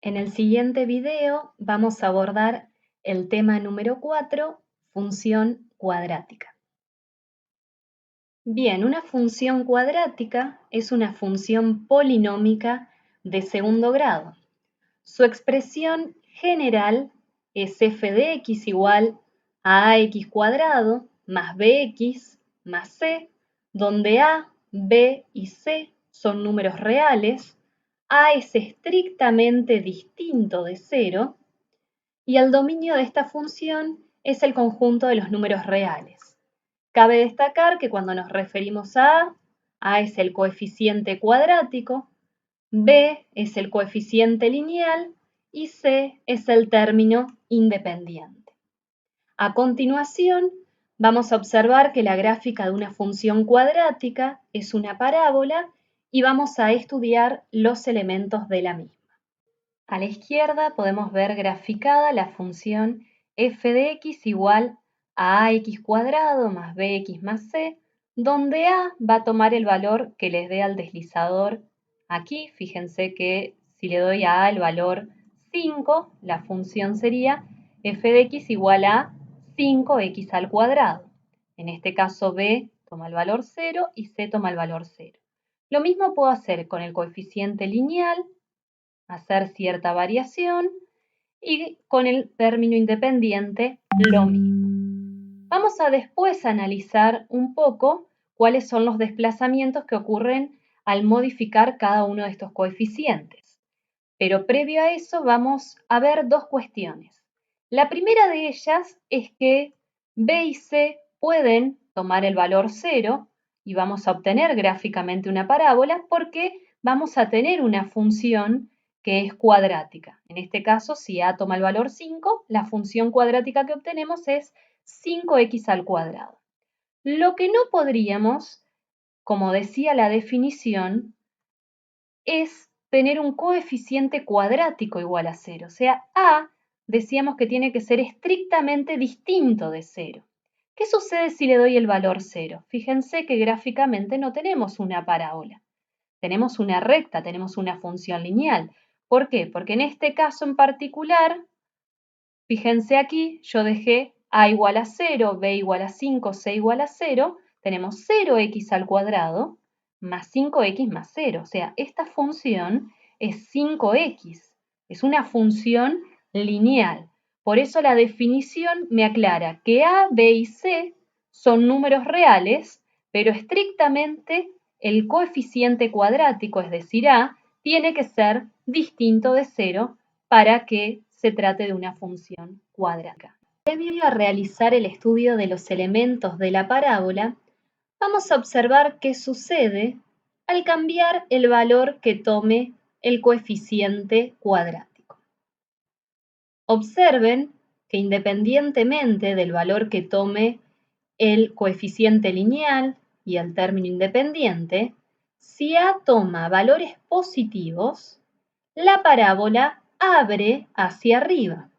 En el siguiente video vamos a abordar el tema número 4, función cuadrática. Bien, una función cuadrática es una función polinómica de segundo grado. Su expresión general es f de x igual a ax cuadrado más bx más c, donde a, b y c son números reales, a es estrictamente distinto de 0 y el dominio de esta función es el conjunto de los números reales. Cabe destacar que cuando nos referimos a es el coeficiente cuadrático, b es el coeficiente lineal y c es el término independiente. A continuación, vamos a observar que la gráfica de una función cuadrática es una parábola y vamos a estudiar los elementos de la misma. A la izquierda podemos ver graficada la función f de x igual a ax cuadrado más bx más c, donde a va a tomar el valor que les dé al deslizador aquí. Fíjense que si le doy a el valor 5, la función sería f de x igual a 5x al cuadrado. En este caso b toma el valor 0 y c toma el valor 0. Lo mismo puedo hacer con el coeficiente lineal, hacer cierta variación, y con el término independiente lo mismo. Vamos a después analizar un poco cuáles son los desplazamientos que ocurren al modificar cada uno de estos coeficientes. Pero previo a eso vamos a ver dos cuestiones. La primera de ellas es que b y c pueden tomar el valor 0 y vamos a obtener gráficamente una parábola porque vamos a tener una función que es cuadrática. En este caso, si a toma el valor 5, la función cuadrática que obtenemos es 5x al cuadrado. Lo que no podríamos, como decía la definición, es tener un coeficiente cuadrático igual a 0. O sea, a decíamos que tiene que ser estrictamente distinto de 0. ¿Qué sucede si le doy el valor 0? Fíjense que gráficamente no tenemos una parábola. Tenemos una recta, tenemos una función lineal. ¿Por qué? Porque en este caso en particular, fíjense aquí, yo dejé a igual a 0, b igual a 5, c igual a 0. Tenemos 0x al cuadrado más 5x más 0. O sea, esta función es 5x. Es una función lineal. Por eso la definición me aclara que a, b y c son números reales, pero estrictamente el coeficiente cuadrático, es decir, a, tiene que ser distinto de 0 para que se trate de una función cuadrática. Previo a realizar el estudio de los elementos de la parábola, vamos a observar qué sucede al cambiar el valor que tome el coeficiente cuadrático. Observen que independientemente del valor que tome el coeficiente lineal y el término independiente, si a toma valores positivos, la parábola abre hacia arriba,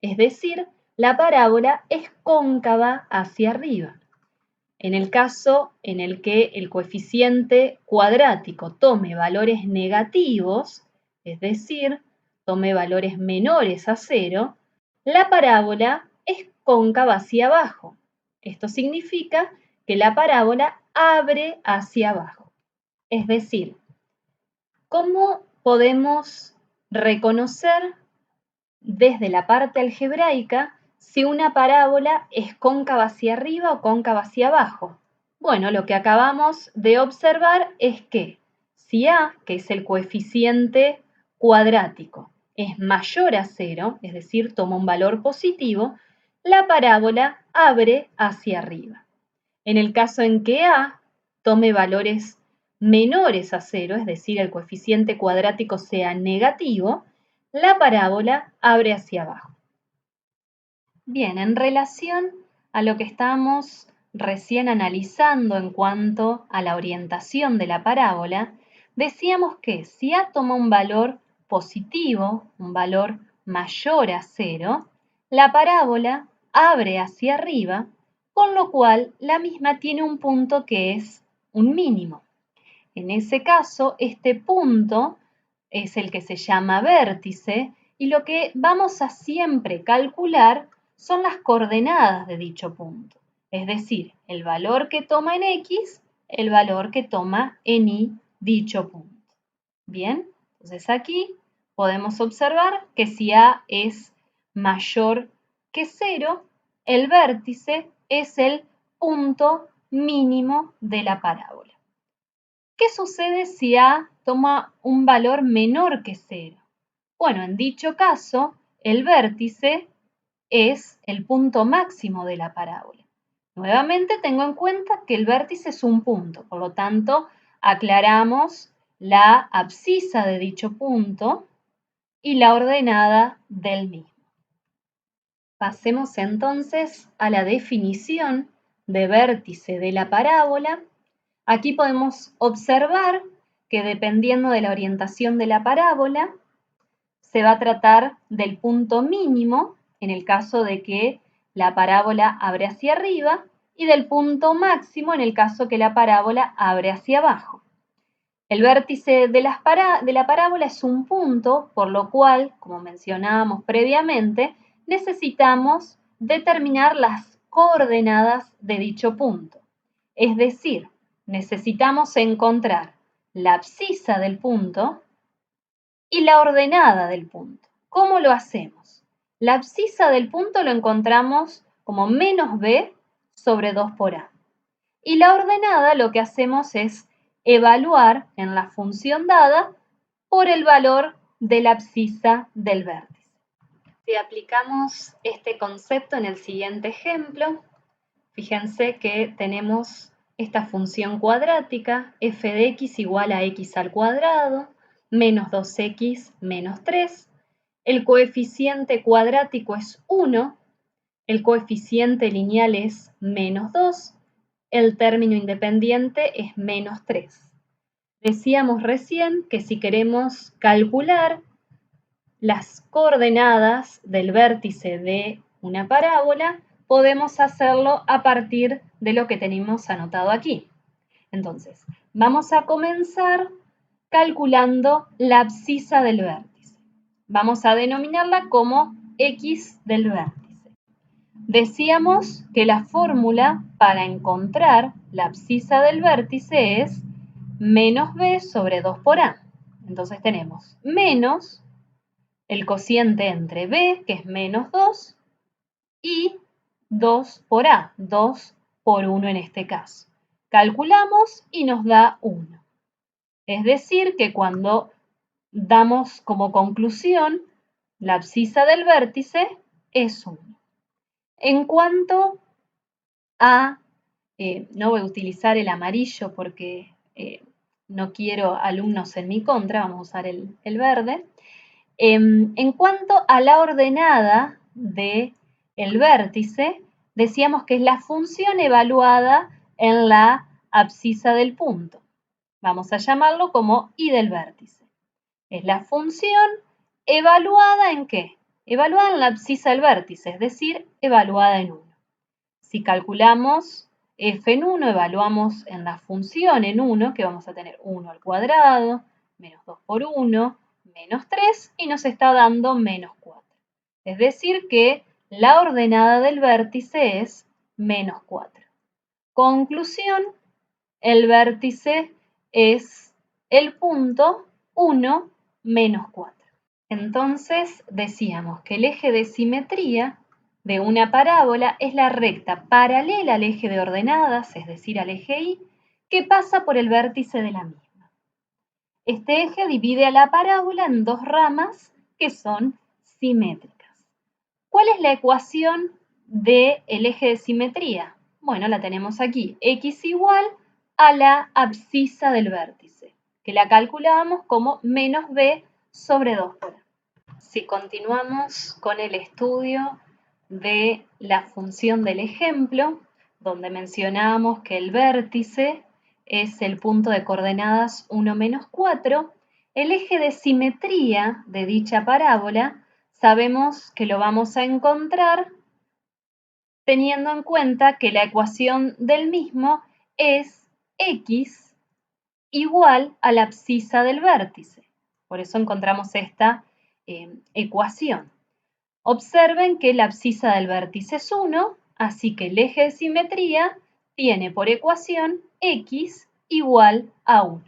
es decir, la parábola es cóncava hacia arriba. En el caso en el que el coeficiente cuadrático tome valores negativos, es decir, tome valores menores a 0, la parábola es cóncava hacia abajo. Esto significa que la parábola abre hacia abajo. Es decir, ¿cómo podemos reconocer desde la parte algebraica si una parábola es cóncava hacia arriba o cóncava hacia abajo? Bueno, lo que acabamos de observar es que si a, que es el coeficiente cuadrático, es mayor a 0, es decir, toma un valor positivo, la parábola abre hacia arriba. En el caso en que a tome valores menores a 0, es decir, el coeficiente cuadrático sea negativo, la parábola abre hacia abajo. Bien, en relación a lo que estábamos recién analizando en cuanto a la orientación de la parábola, decíamos que si a toma un valor positivo, un valor mayor a 0, la parábola abre hacia arriba, con lo cual la misma tiene un punto que es un mínimo. En ese caso, este punto es el que se llama vértice y lo que vamos a siempre calcular son las coordenadas de dicho punto, es decir, el valor que toma en X, el valor que toma en Y dicho punto. Bien, entonces aquí podemos observar que si A es mayor que 0, el vértice es el punto mínimo de la parábola. ¿Qué sucede si A toma un valor menor que 0? Bueno, en dicho caso, el vértice es el punto máximo de la parábola. Nuevamente tengo en cuenta que el vértice es un punto, por lo tanto, aclaramos la abscisa de dicho punto y la ordenada del mismo. Pasemos entonces a la definición de vértice de la parábola. Aquí podemos observar que dependiendo de la orientación de la parábola, se va a tratar del punto mínimo, en el caso de que la parábola abre hacia arriba, y del punto máximo, en el caso que la parábola abre hacia abajo. El vértice de la parábola es un punto, por lo cual, como mencionábamos previamente, necesitamos determinar las coordenadas de dicho punto. Es decir, necesitamos encontrar la abscisa del punto y la ordenada del punto. ¿Cómo lo hacemos? La abscisa del punto lo encontramos como menos b sobre 2 por a. Y la ordenada lo que hacemos es evaluar en la función dada por el valor de la abscisa del vértice. Si aplicamos este concepto en el siguiente ejemplo, fíjense que tenemos esta función cuadrática f de x igual a x al cuadrado menos 2x menos 3. El coeficiente cuadrático es 1, el coeficiente lineal es menos 2, el término independiente es menos 3. Decíamos recién que si queremos calcular las coordenadas del vértice de una parábola, podemos hacerlo a partir de lo que tenemos anotado aquí. Entonces, vamos a comenzar calculando la abscisa del vértice. Vamos a denominarla como x del vértice. Decíamos que la fórmula para encontrar la abscisa del vértice es menos b sobre 2 por a. Entonces tenemos menos el cociente entre b, que es menos 2, y 2 por a, 2 por 1 en este caso. Calculamos y nos da 1. Es decir, que cuando damos como conclusión la abscisa del vértice es 1. En cuanto a, no voy a utilizar el amarillo porque no quiero alumnos en mi contra, vamos a usar el verde. En cuanto a la ordenada del vértice, decíamos que es la función evaluada en la abscisa del punto. Vamos a llamarlo como y del vértice. Es la función evaluada ¿en qué? Evaluada en la abscisa del vértice, es decir, evaluada en 1. Si calculamos f en 1, evaluamos en la función en 1, que vamos a tener 1 al cuadrado, menos 2 por 1, menos 3, y nos está dando menos 4. Es decir que la ordenada del vértice es menos 4. Conclusión, el vértice es el punto 1 menos 4. Entonces decíamos que el eje de simetría de una parábola es la recta paralela al eje de ordenadas, es decir, al eje Y, que pasa por el vértice de la misma. Este eje divide a la parábola en dos ramas que son simétricas. ¿Cuál es la ecuación del eje de simetría? Bueno, la tenemos aquí, x igual a la abscisa del vértice, que la calculábamos como menos b sobre 2 por a. Si continuamos con el estudio de la función del ejemplo, donde mencionábamos que el vértice es el punto de coordenadas 1 menos 4, el eje de simetría de dicha parábola sabemos que lo vamos a encontrar teniendo en cuenta que la ecuación del mismo es x igual a la abscisa del vértice. Por eso encontramos esta ecuación. Observen que la abscisa del vértice es 1, así que el eje de simetría tiene por ecuación x igual a 1.